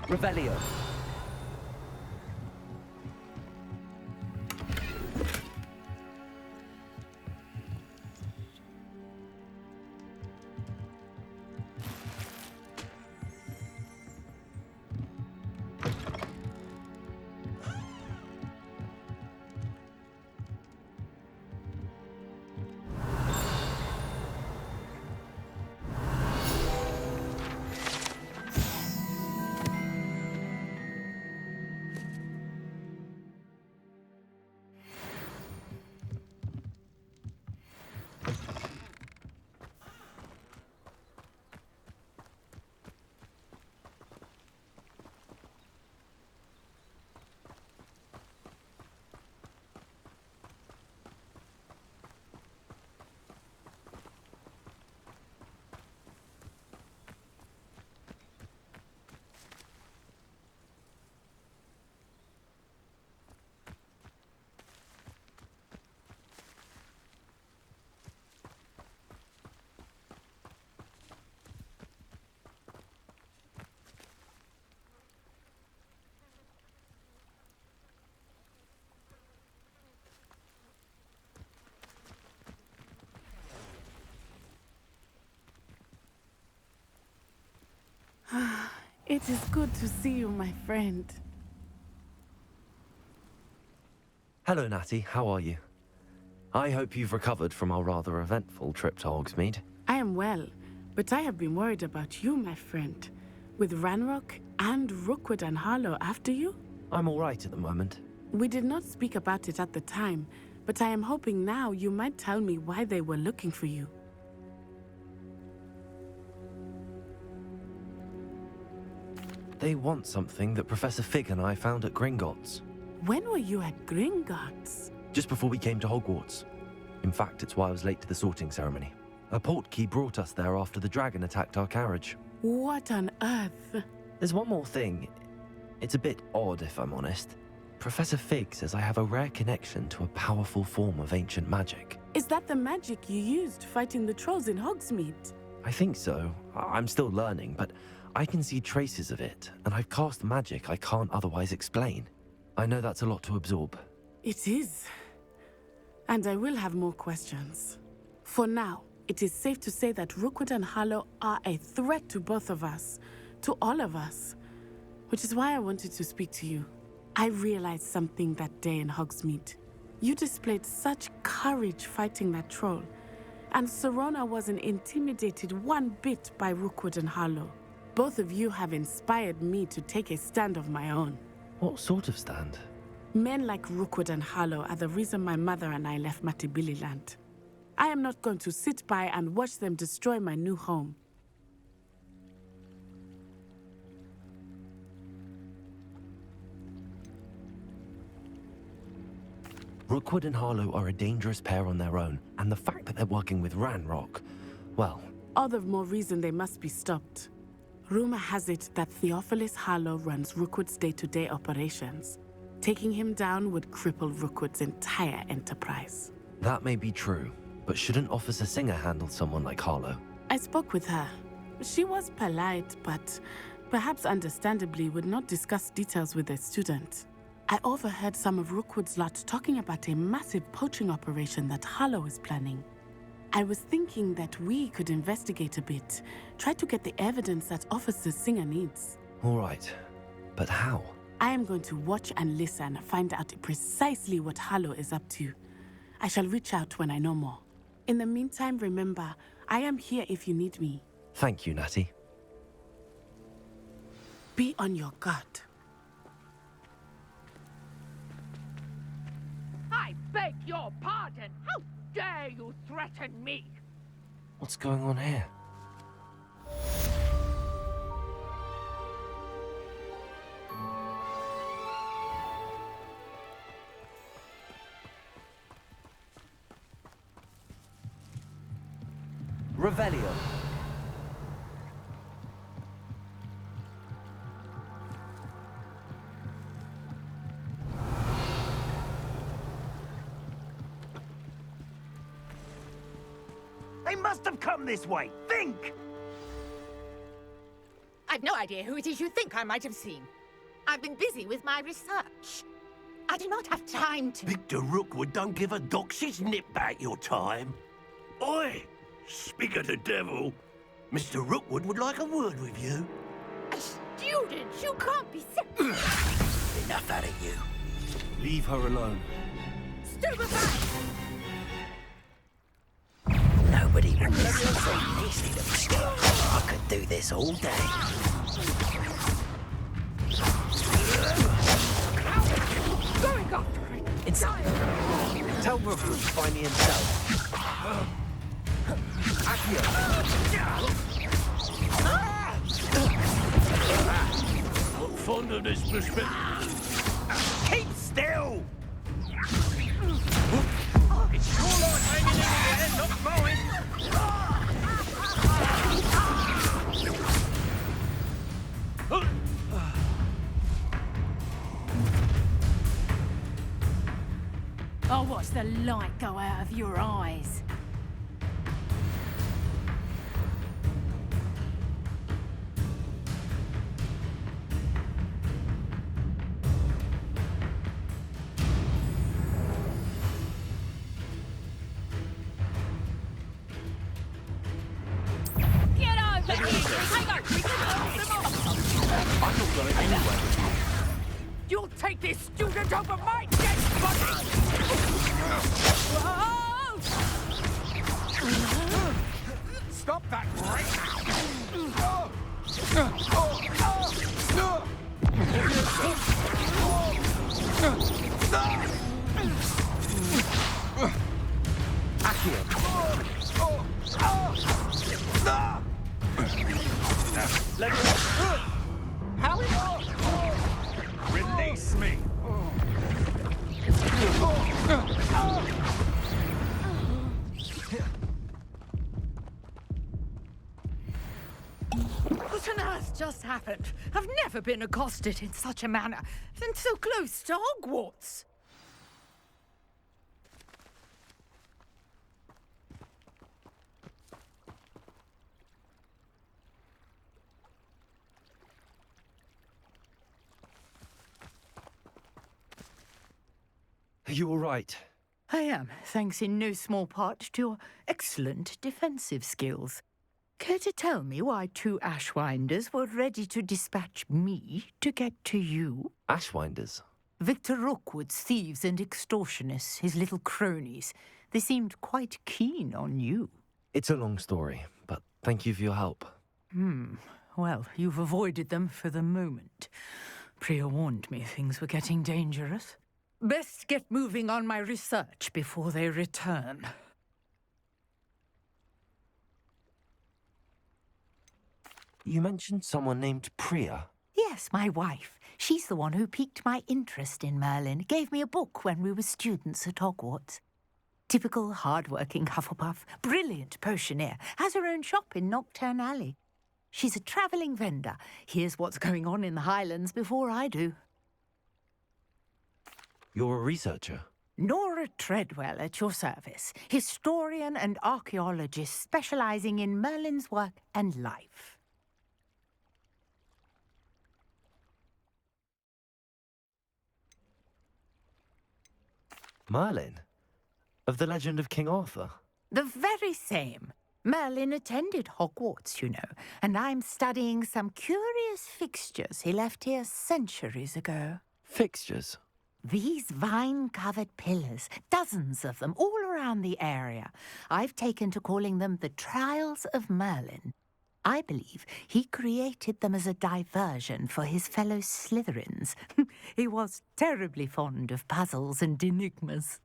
Revelio. It is good to see you, my friend. Hello, Natty. How are you? I hope you've recovered from our rather eventful trip to Hogsmeade. I am well, but I have been worried about you, my friend. With Ranrock and Rookwood and Harlow after you? I'm all right at the moment. We did not speak about it at the time, but I am hoping now you might tell me why they were looking for you. They want something that Professor Fig and I found at Gringotts. When were you at Gringotts? Just before we came to Hogwarts. In fact, it's why I was late to the sorting ceremony. A portkey brought us there after the dragon attacked our carriage. What on earth? There's one more thing. It's a bit odd, if I'm honest. Professor Fig says I have a rare connection to a powerful form of ancient magic. Is that the magic you used fighting the trolls in Hogsmeade? I think so. I'm still learning, but I can see traces of it, and I've cast magic I can't otherwise explain. I know that's a lot to absorb. It is. And I will have more questions. For now, it is safe to say that Rookwood and Harlow are a threat to both of us, to all of us, which is why I wanted to speak to you. I realized something that day in Hogsmeade. You displayed such courage fighting that troll, and Serona wasn't intimidated one bit by Rookwood and Harlow. Both of you have inspired me to take a stand of my own. What sort of stand? Men like Rookwood and Harlow are the reason my mother and I left Matabeleland. I am not going to sit by and watch them destroy my new home. Rookwood and Harlow are a dangerous pair on their own, and the fact that they're working with Ranrock, well... All the more reason they must be stopped. Rumor has it that Theophilus Harlow runs Rookwood's day-to-day operations. Taking him down would cripple Rookwood's entire enterprise. That may be true, but shouldn't Officer Singer handle someone like Harlow? I spoke with her. She was polite, but perhaps understandably would not discuss details with a student. I overheard some of Rookwood's lot talking about a massive poaching operation that Harlow is planning. I was thinking that we could investigate a bit, try to get the evidence that Officer Singer needs. All right, but how? I am going to watch and listen, find out precisely what Harlow is up to. I shall reach out when I know more. In the meantime, remember, I am here if you need me. Thank you, Natty. Be on your guard. I beg your pardon! How dare you threaten me? What's going on here? Revelio. They must have come this way. Think! I've no idea who it is you think I might have seen. I've been busy with my research. I do not have time to... Victor Rookwood don't give a doxy's nip back your time. Oi! Speak of the devil. Mr. Rookwood would like a word with you. A student? You can't be Enough out of you. Leave her alone. stupefied! Nobody will listen to this little skunk. I could do this all day. Going after it! Inside. Tell Rookwood to find me himself. Accio. I'm fond of this perspective. Keep still! It's your life hanging in the air, not mine! I'll watch the light go out of your eyes. Get over here! Hang on! I'm not going anywhere with you. You'll take this student over my dead body! Whoa! Stop that right Accio. Let go. Howie! Release me! What on earth just happened? I've never been accosted in such a manner, and so close to Hogwarts. Are you all right? I am, thanks in no small part to your excellent defensive skills. Care to tell me why two Ashwinders were ready to dispatch me to get to you? Ashwinders? Victor Rookwood's thieves and extortionists, his little cronies. They seemed quite keen on you. It's a long story, but thank you for your help. Well, you've avoided them for the moment. Priya warned me things were getting dangerous. Best get moving on my research before they return. You mentioned someone named Priya. Yes, my wife. She's the one who piqued my interest in Merlin, gave me a book when we were students at Hogwarts. Typical hard-working Hufflepuff, brilliant potioneer, has her own shop in Nocturne Alley. She's a travelling vendor, hears what's going on in the Highlands before I do. You're a researcher? Nora Treadwell at your service, historian and archaeologist specialising in Merlin's work and life. Merlin? Of the legend of King Arthur? The very same. Merlin attended Hogwarts, you know, and I'm studying some curious fixtures he left here centuries ago. Fixtures? These vine-covered pillars, dozens of them, all around the area. I've taken to calling them the Trials of Merlin. I believe he created them as a diversion for his fellow Slytherins. He was terribly fond of puzzles and enigmas.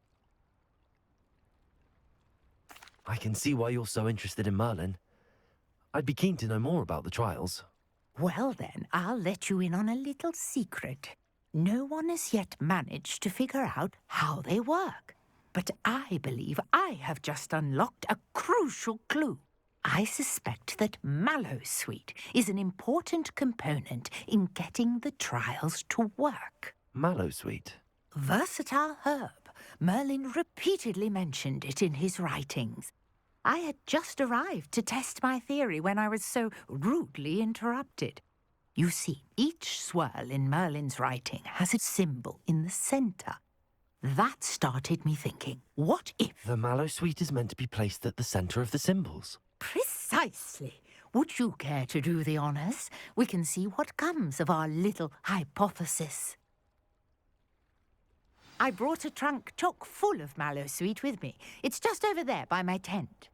I can see why you're so interested in Merlin. I'd be keen to know more about the trials. Well then, I'll let you in on a little secret. No one has yet managed to figure out how they work. But I believe I have just unlocked a crucial clue. I suspect that mallowsweet is an important component in getting the trials to work. Mallowsweet. Versatile herb. Merlin repeatedly mentioned it in his writings. I had just arrived to test my theory when I was so rudely interrupted. You see, each swirl in Merlin's writing has a symbol in the center. That started me thinking, what if... The mallowsweet is meant to be placed at the center of the symbols. Precisely. Would you care to do the honors? We can see what comes of our little hypothesis. I brought a trunk chock full of mallowsweet with me. It's just over there by my tent.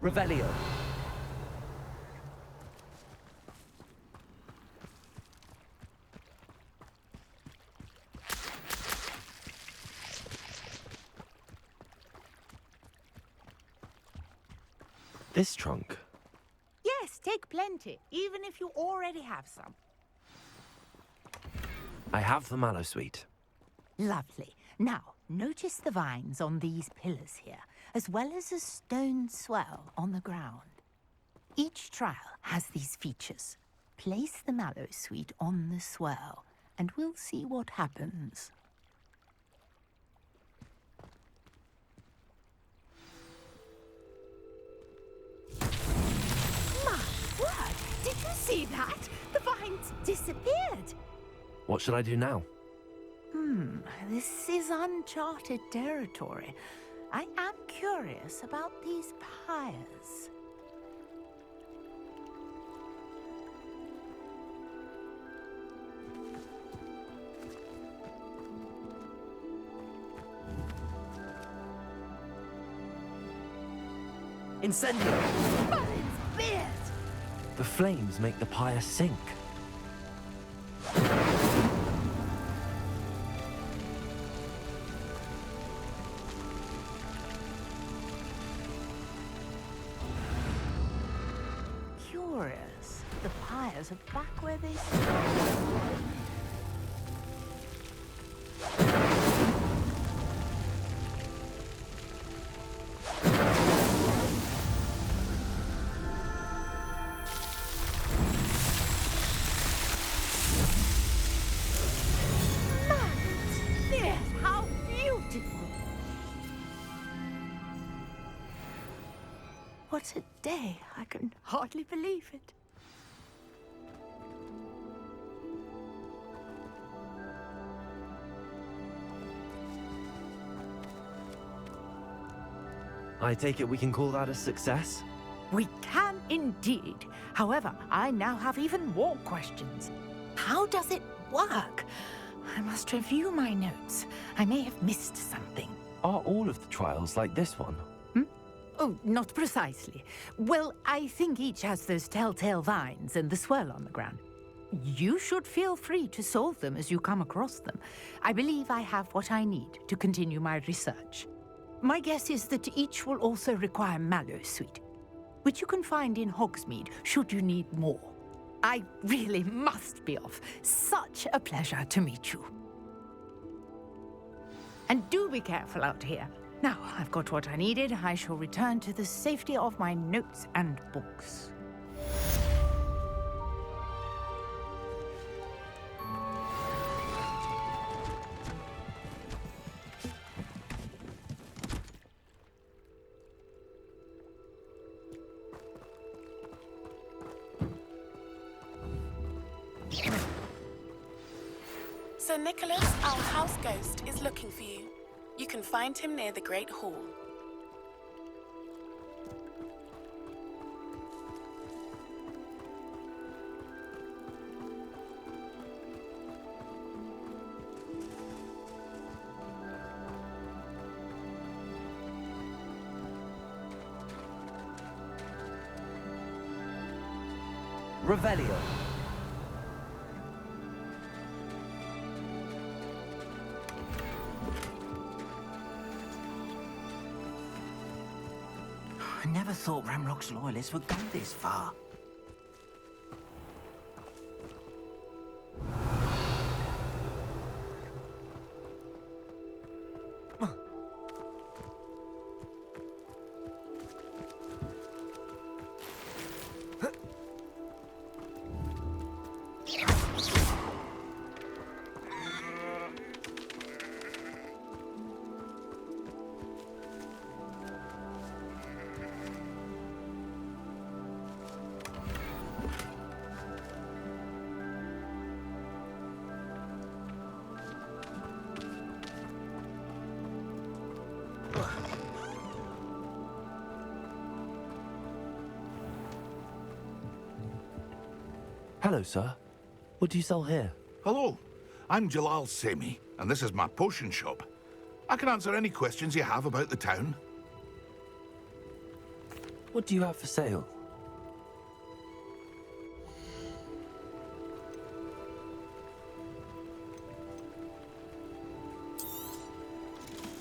Revelio. This trunk. Yes, take plenty, even if you already have some. I have the mallowsweet. Lovely. Now, notice the vines on these pillars here, as well as a stone swell on the ground. Each trial has these features. Place the mallowsweet on the swell, and we'll see what happens. My word! Did you see that? The vines disappeared. What should I do now? This is uncharted territory. I am curious about these pyres. Incendio! Merlin's beard! The flames make the pyre sink. Curious. The pyres are back where they started. How beautiful! What a day! I can hardly believe it. I take it we can call that a success? We can indeed. However, I now have even more questions. How does it work? I must review my notes. I may have missed something. Are all of the trials like this one? Oh, not precisely. Well, I think each has those telltale vines and the swirl on the ground. You should feel free to solve them as you come across them. I believe I have what I need to continue my research. My guess is that each will also require mallowsweet, which you can find in Hogsmeade should you need more. I really must be off. Such a pleasure to meet you. And do be careful out here. Now, I've got what I needed. I shall return to the safety of my notes and books. Sir Nicholas, our house ghost, is looking for you. You can find him near the Great Hall. Revelio. I never thought Ramrock's loyalists would go this far. Hello, sir. What do you sell here? Hello, I'm Jalal Semi, and this is my potion shop. I can answer any questions you have about the town. What do you have for sale?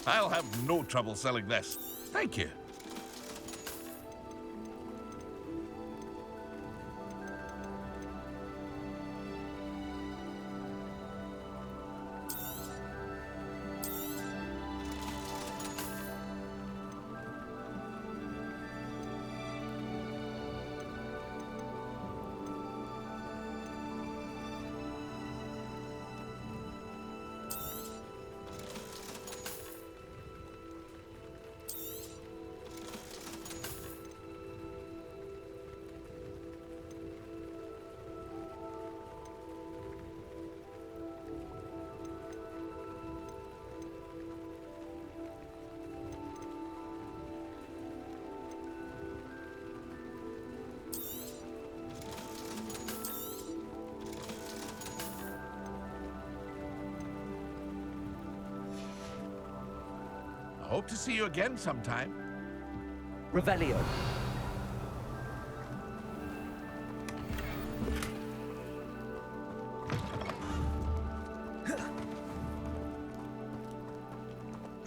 I'll have no trouble selling this. Thank you. I hope to see you again sometime. Revelio.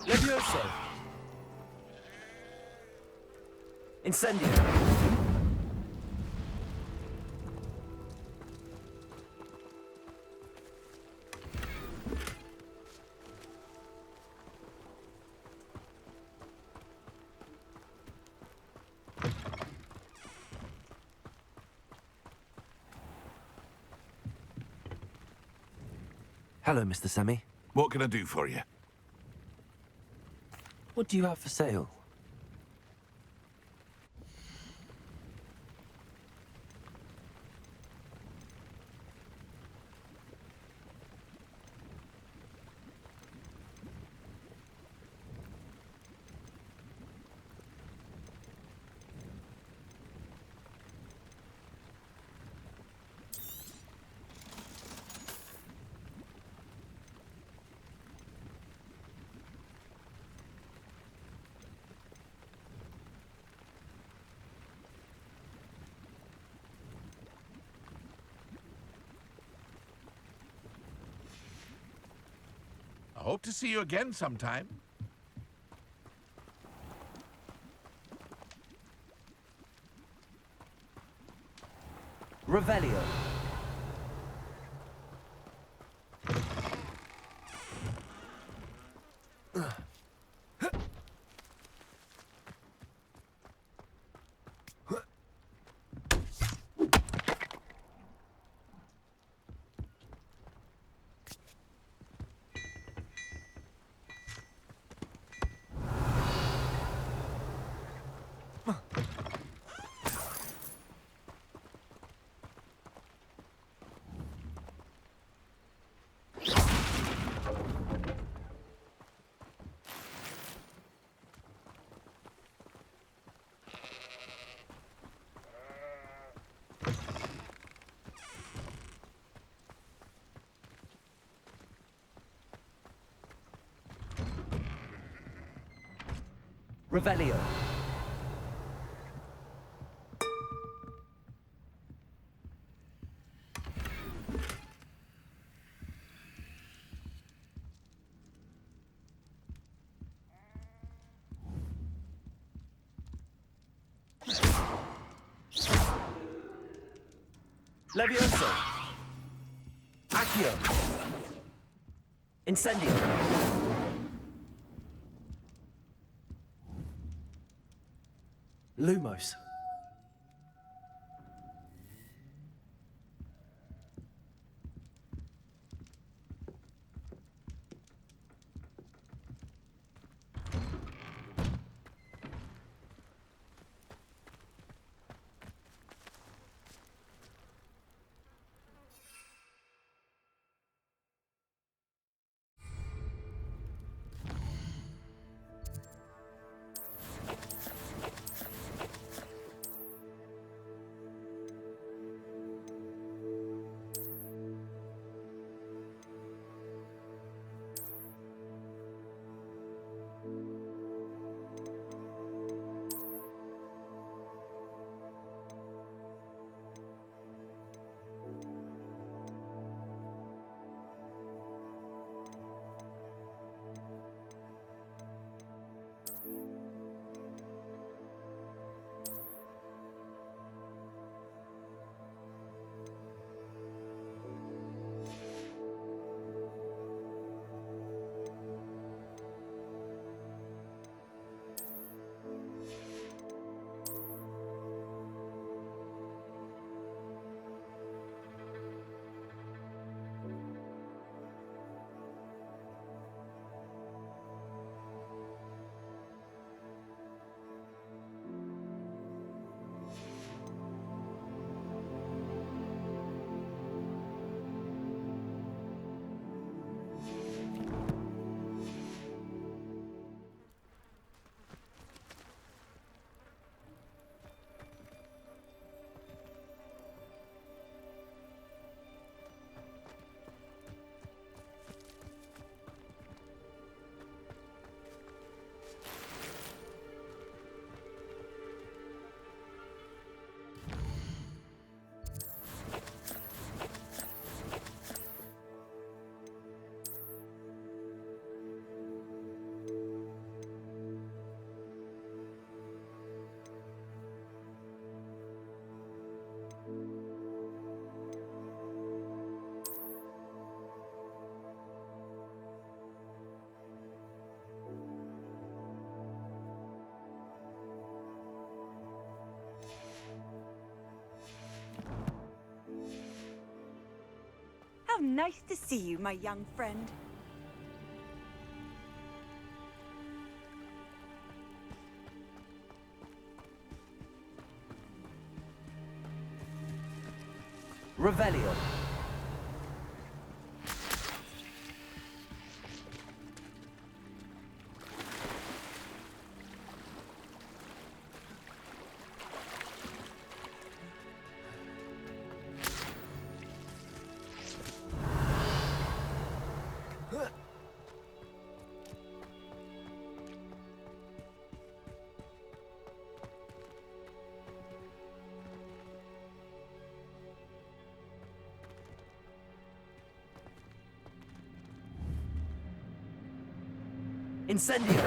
Levioso. Incendio. Hello, Mr. Semi. What can I do for you? What do you have for sale? I hope to see you again sometime. Revelio. Revelio. Levioso. Accio. Incendio. Lumos. Nice to see you, my young friend. Revelio. Incendio!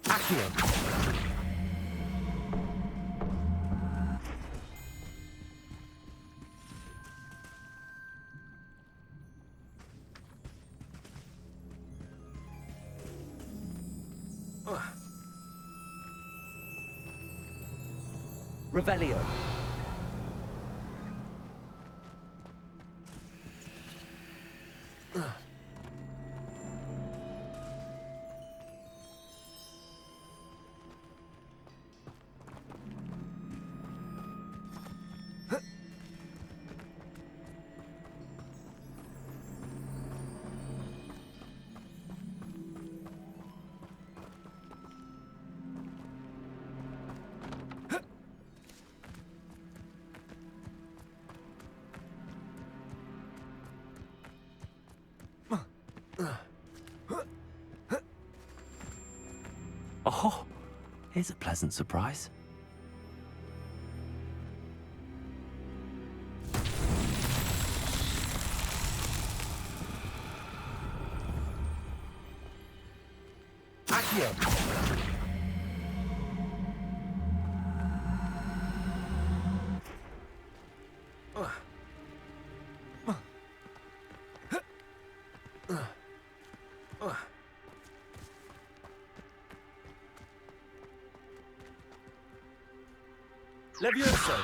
Accio! Revelio. Oh, here's a pleasant surprise. Accio! Levioso!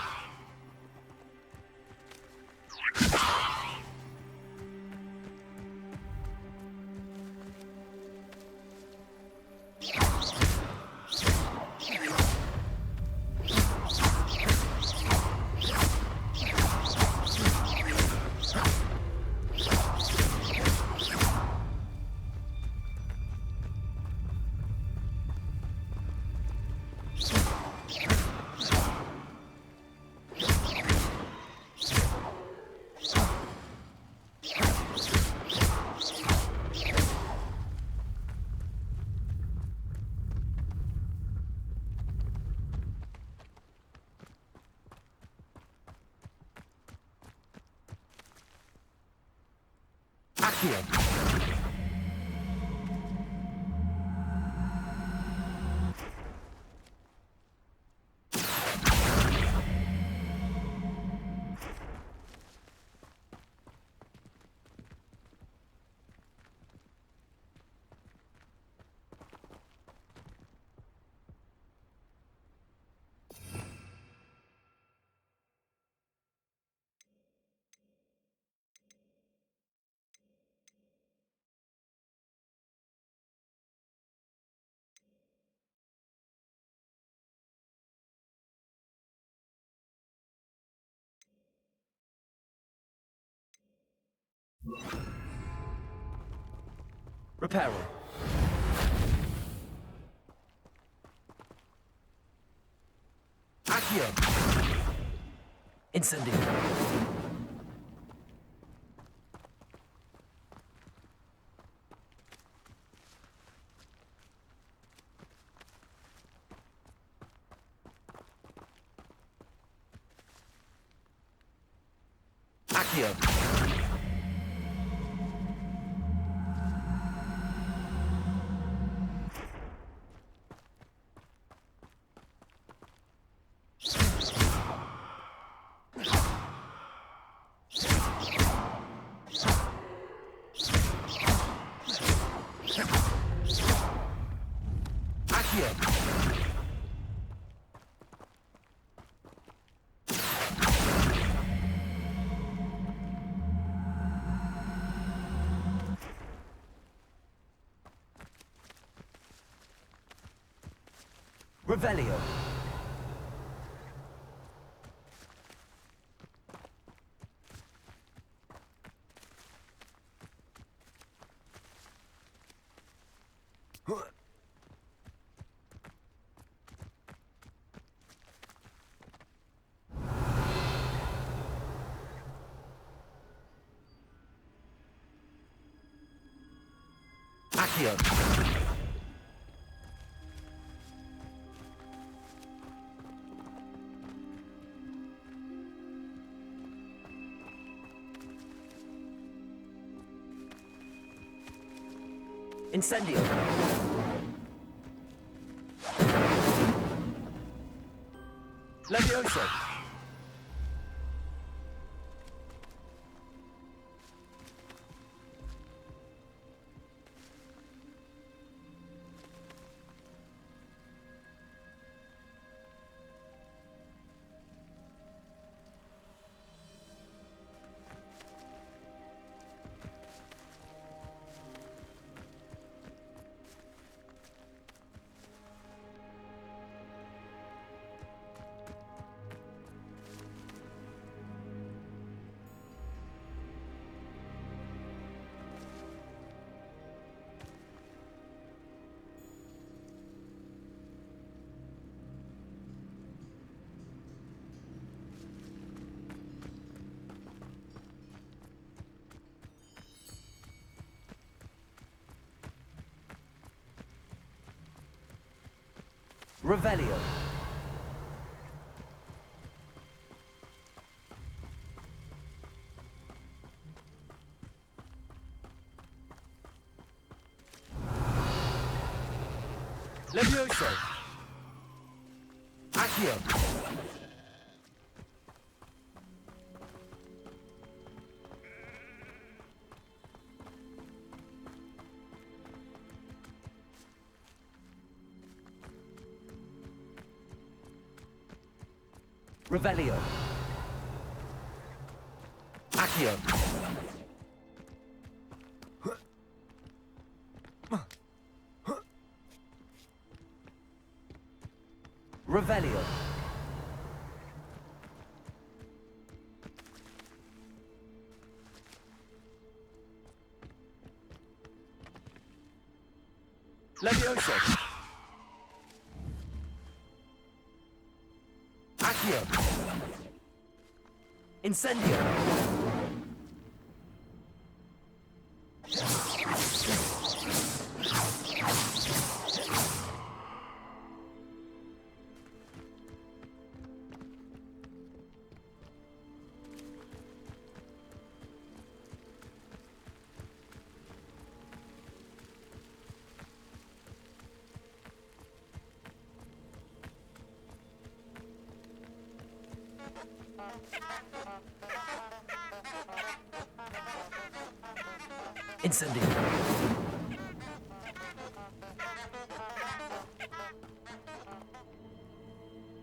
Accio! Reparo. Accio! Incendio. Accio! Revelio. Accio. Incendio. Levioso. Revelio. Levioso. Accio. Revelio. Accio. Revelio. Levioso. Accio. Incendio. Incendio.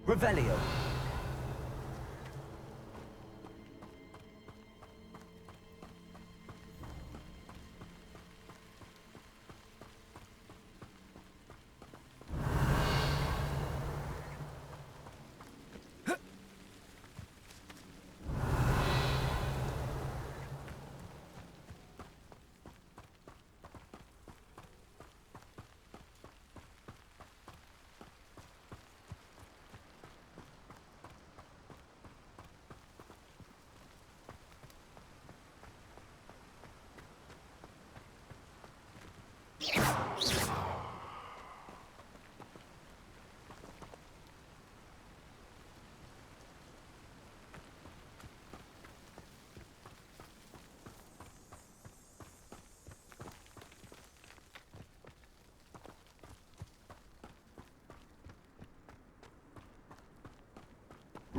Revelio.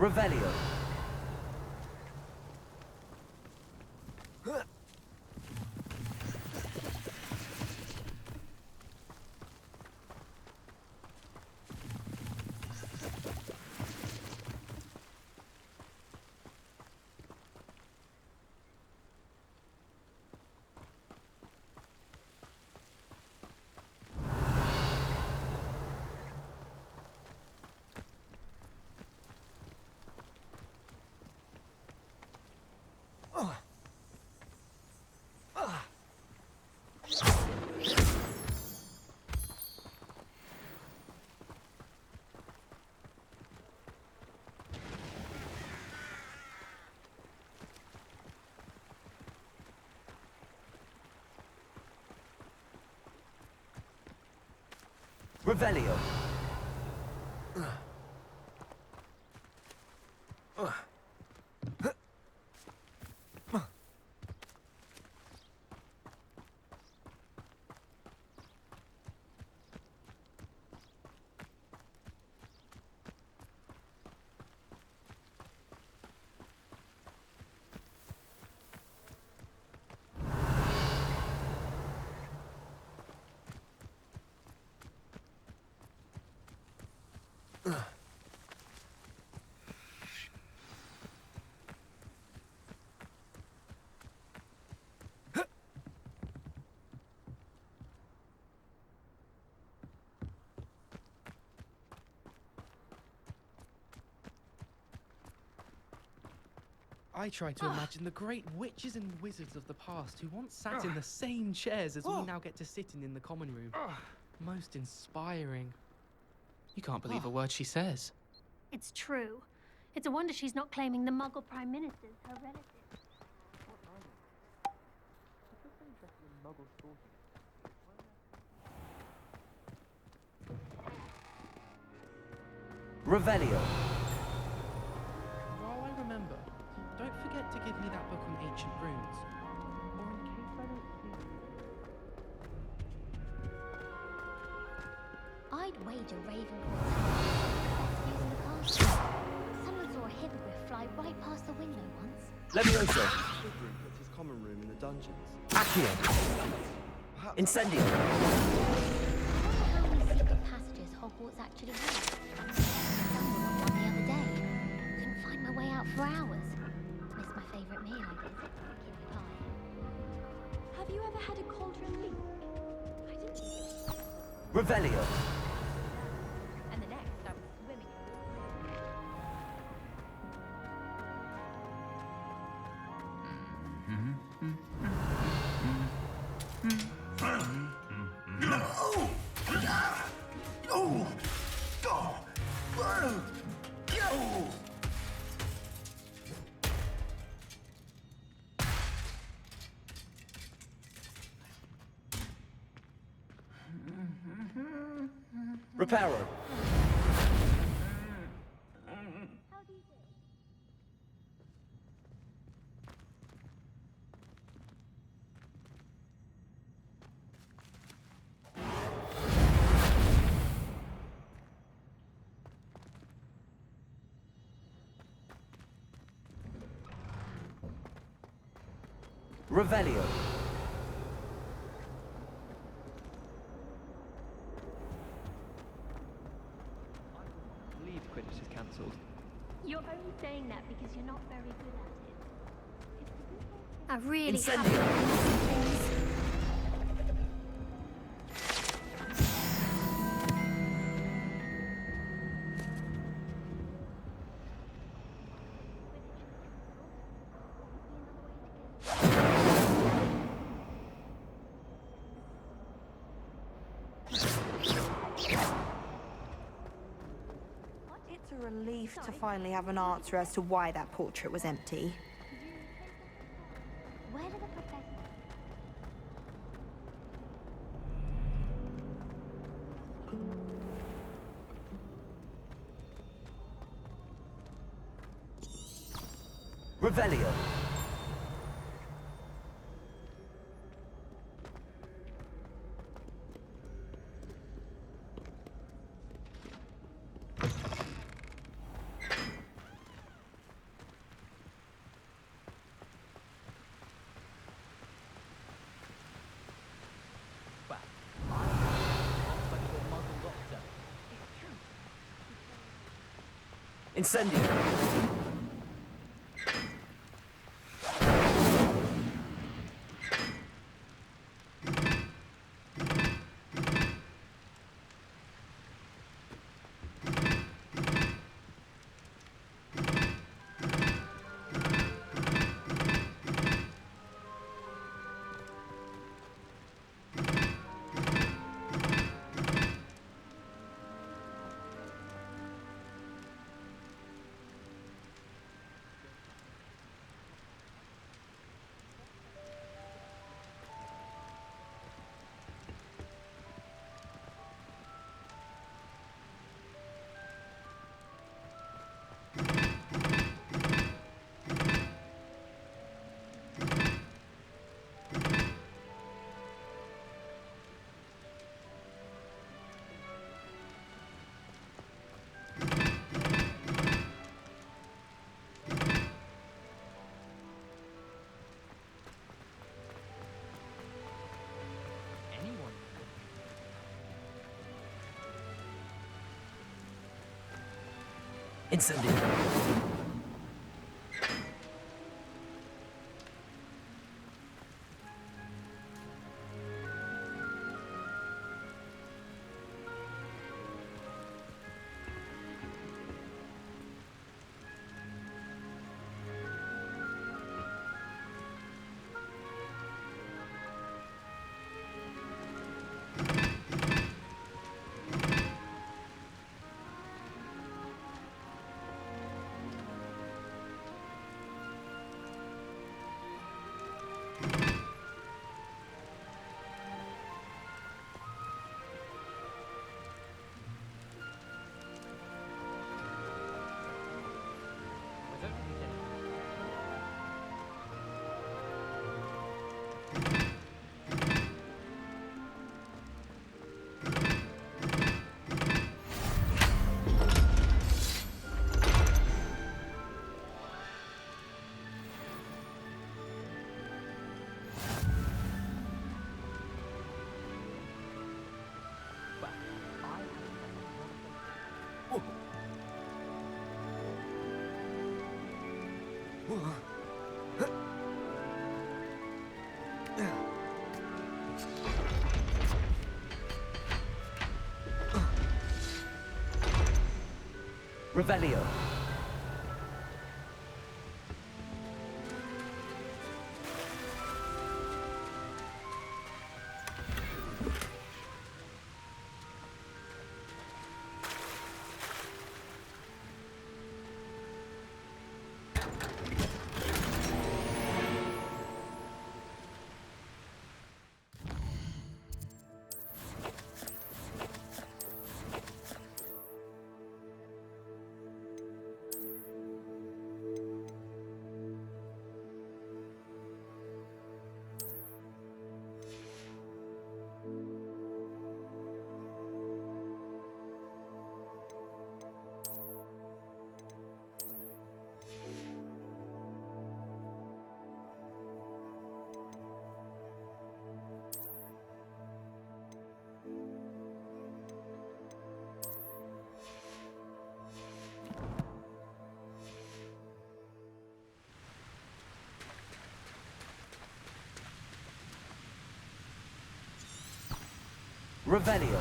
Revelio. Revelio. I try to imagine the great witches and wizards of the past who once sat in the same chairs as we now get to sit in the common room. Most inspiring. You can't believe a word she says. It's true. It's a wonder she's not claiming the Muggle Prime Minister's her relative. Revelio. While I remember, don't forget to give me that book on ancient runes. Or in case I don't see you. I'd wager Ravenclaw using the castle. Someone saw a hippogriff fly right past the window once. Levioso. Group puts his common room in the dungeons. Accio. Incendio. I wonder how many secret passages Hogwarts actually has. I stumbled on one the other day. Couldn't find my way out for hours. Missed my favourite meal, I guess. Kidney pie. Have you ever had a cauldron leek? I didn't think it was. Revelio. And the next, I was swimming in Reparo. Revelio. Leave Quidditch is cancelled. You're only saying that because you're not very good at it. I really Incendio. have. It's a relief to finally have an answer as to why that portrait was empty. Where did the professor... Revelio. Incendio. Incendio. Revelio. Revelio.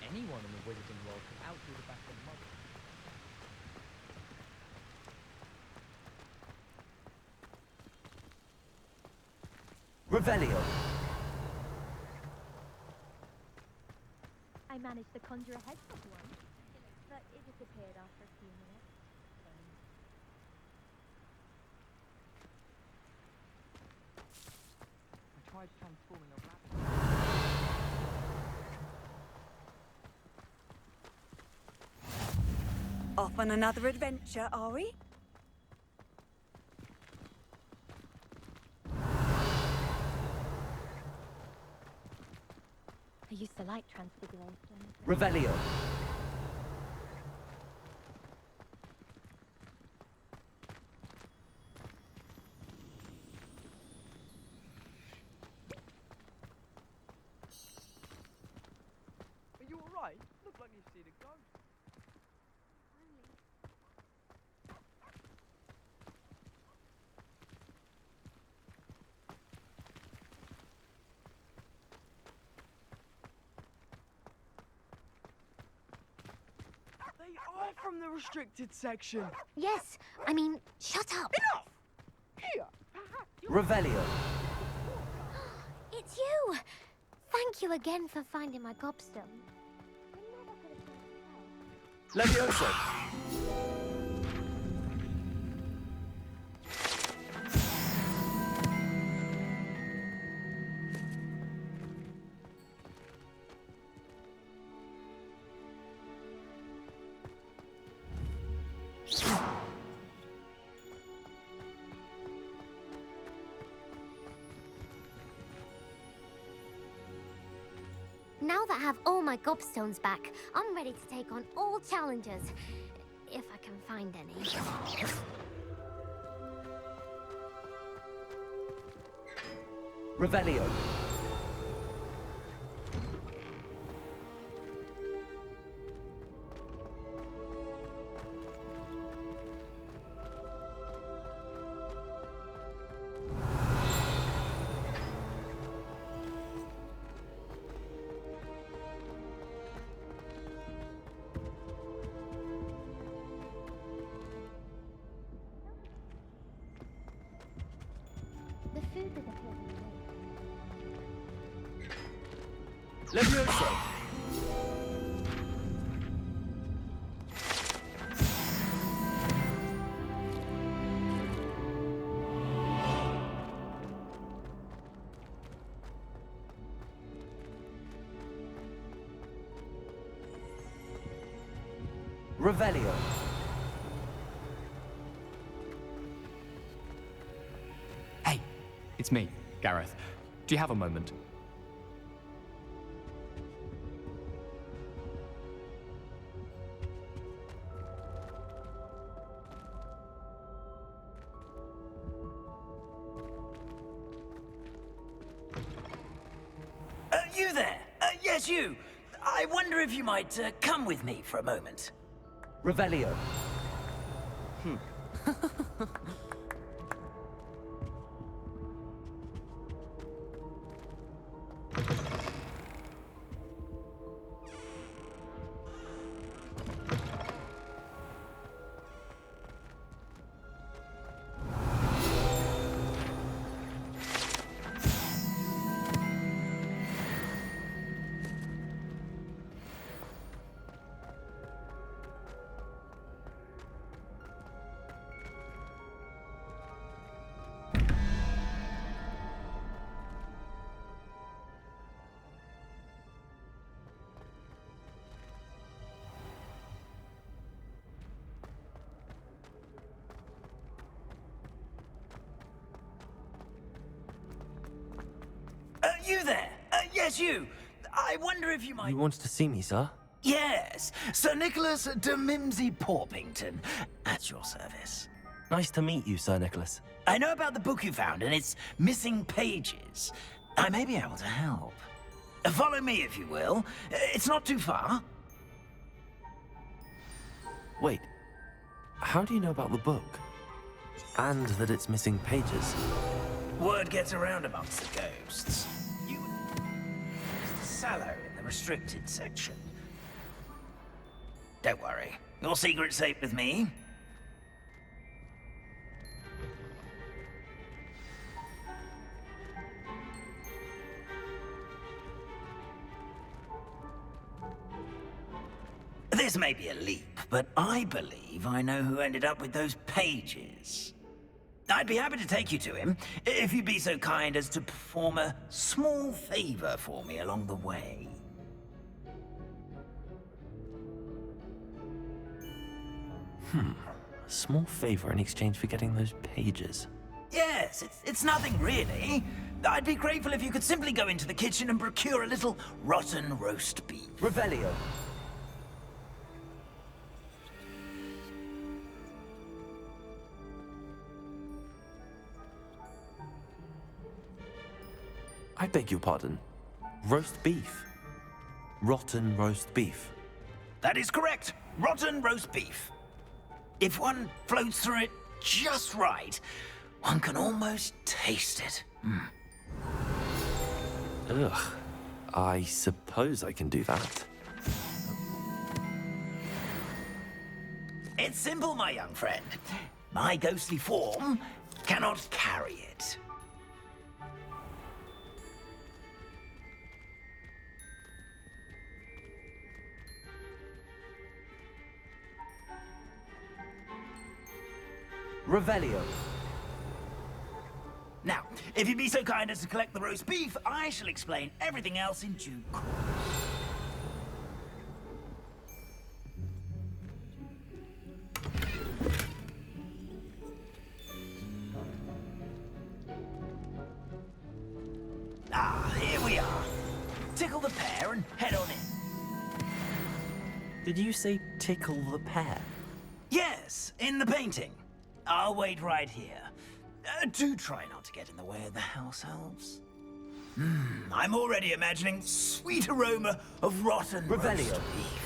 Anyone in the wizarding world can outdo the back of mud. Revelio. I managed to conjure a hedgehog once, but it disappeared after a few minutes. I tried transforming a rabbit. Off on another adventure, are we? I used to like transfiguration. Revelio. Are you alright? Look like you've seen a ghost. are from the restricted section. Yes, I mean, shut up. Enough! Here, Revelio. It's you! Thank you again for finding my gobstone. Levioso. Now that I have all my gobstones back, I'm ready to take on all challenges. If I can find any. Revelio. The food disappeared. Levioso. Revelio. Hey, it's me, Gareth. Do you have a moment? You there? Yes, you. I wonder if you might come with me for a moment. Revelio. You there? Yes, you. I wonder if you might... You wanted to see me, sir? Yes, Sir Nicholas de Mimsy Porpington, at your service. Nice to meet you, Sir Nicholas. I know about the book you found and its missing pages. I may be able to help. Follow me, if you will. It's not too far. Wait, how do you know about the book? And that it's missing pages? Word gets around amongst the ghosts. You Mr. Sallow in the restricted section. Don't worry. Your secret's safe with me. This may be a leap, but I believe I know who ended up with those pages. I'd be happy to take you to him, if you'd be so kind as to perform a small favor for me along the way. A small favor in exchange for getting those pages. Yes, it's nothing really. I'd be grateful if you could simply go into the kitchen and procure a little rotten roast beef. Revelio. I beg your pardon. Roast beef. Rotten roast beef. That is correct. Rotten roast beef. If one floats through it just right, one can almost taste it. Ugh. I suppose I can do that. It's simple, my young friend. My ghostly form cannot carry it. Revelio. Now, if you'd be so kind as to collect the roast beef, I shall explain everything else in due course. Ah, here we are. Tickle the pear and head on in. Did you say tickle the pear? Yes, in the painting. I'll wait right here. Do try not to get in the way of the house elves. I'm already imagining sweet aroma of rotten roast Revelio. beef.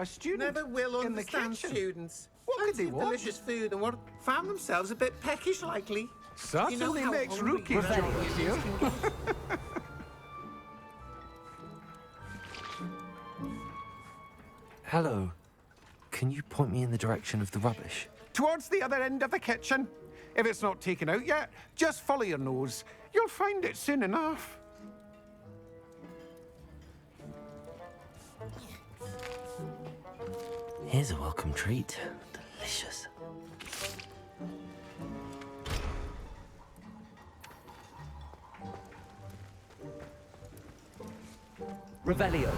A student Never will in the understand kitchen. students. What could they Plenty of want? delicious food and what found themselves a bit peckish likely. Certainly how makes hungry rookies graduates jolly, dear. can get. Hello. Can you point me in the direction of the rubbish? Towards the other end of the kitchen. If it's not taken out yet, just follow your nose. You'll find it soon enough. Here's a welcome treat. Delicious. Revelio.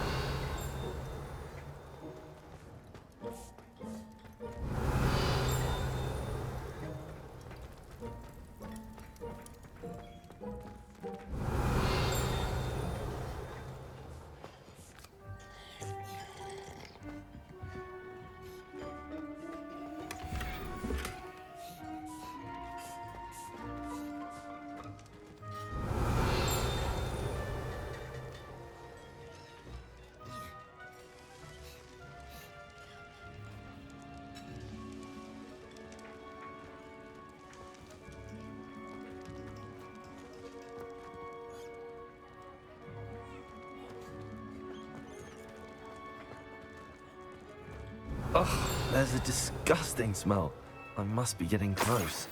Oh, there's a disgusting smell. I must be getting close.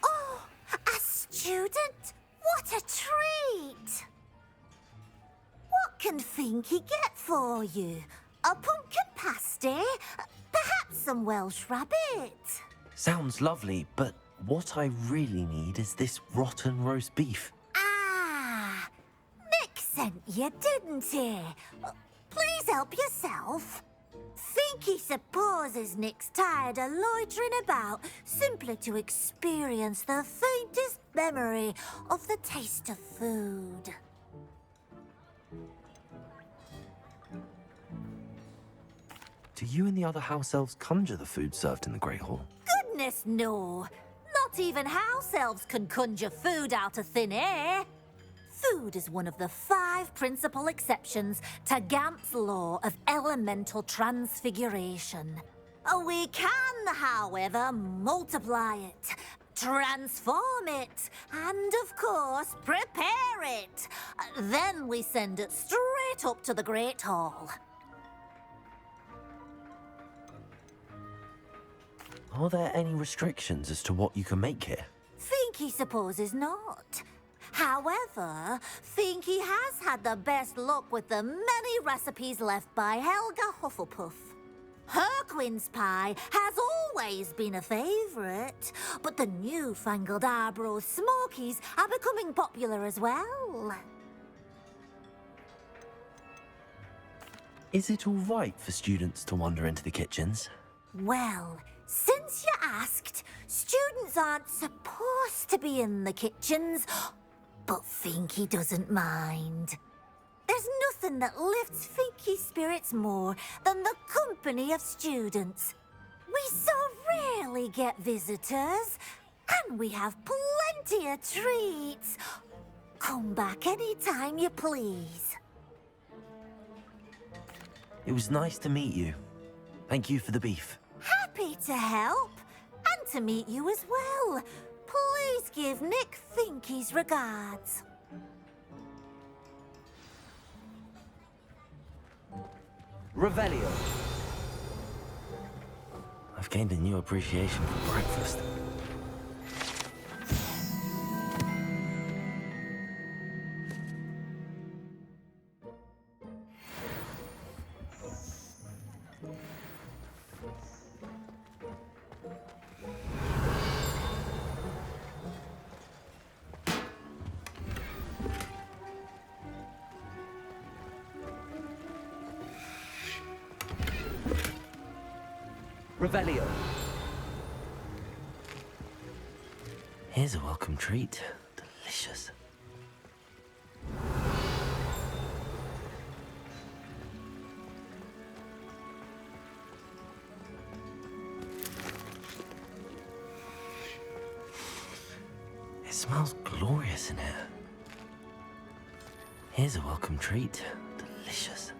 Oh, a student? What a treat! What can Finky get for you? A pumpkin pasty? Perhaps some Welsh rabbit? Sounds lovely, but what I really need is this rotten roast beef. Ah, Nick sent you, didn't he? Please help yourself. Finky supposes Nick's tired of loitering about simply to experience the faintest memory of the taste of food. Do you and the other house elves conjure the food served in the Great Hall? Goodness, no. Not even house elves can conjure food out of thin air. Food is one of the 5 principal exceptions to Gamp's law of elemental transfiguration. We can, however, multiply it, transform it, and, of course, prepare it. Then we send it straight up to the Great Hall. Are there any restrictions as to what you can make here? Finky supposes not. However, Finky has had the best luck with the many recipes left by Helga Hufflepuff. Her quince pie has always been a favourite, but the newfangled Arbroath Smokies are becoming popular as well. Is it all right for students to wander into the kitchens? Well, since you asked, students aren't supposed to be in the kitchens, but Finky doesn't mind. They're There's nothing that lifts Finky's spirits more than the company of students. We so rarely get visitors, and we have plenty of treats. Come back any time you please. It was nice to meet you. Thank you for the beef. Happy to help, and to meet you as well. Please give Nick Finky's regards. Revelio. I've gained a new appreciation for breakfast. Revelio. Here's a welcome treat. Delicious. It smells glorious in here. Here's a welcome treat. Delicious.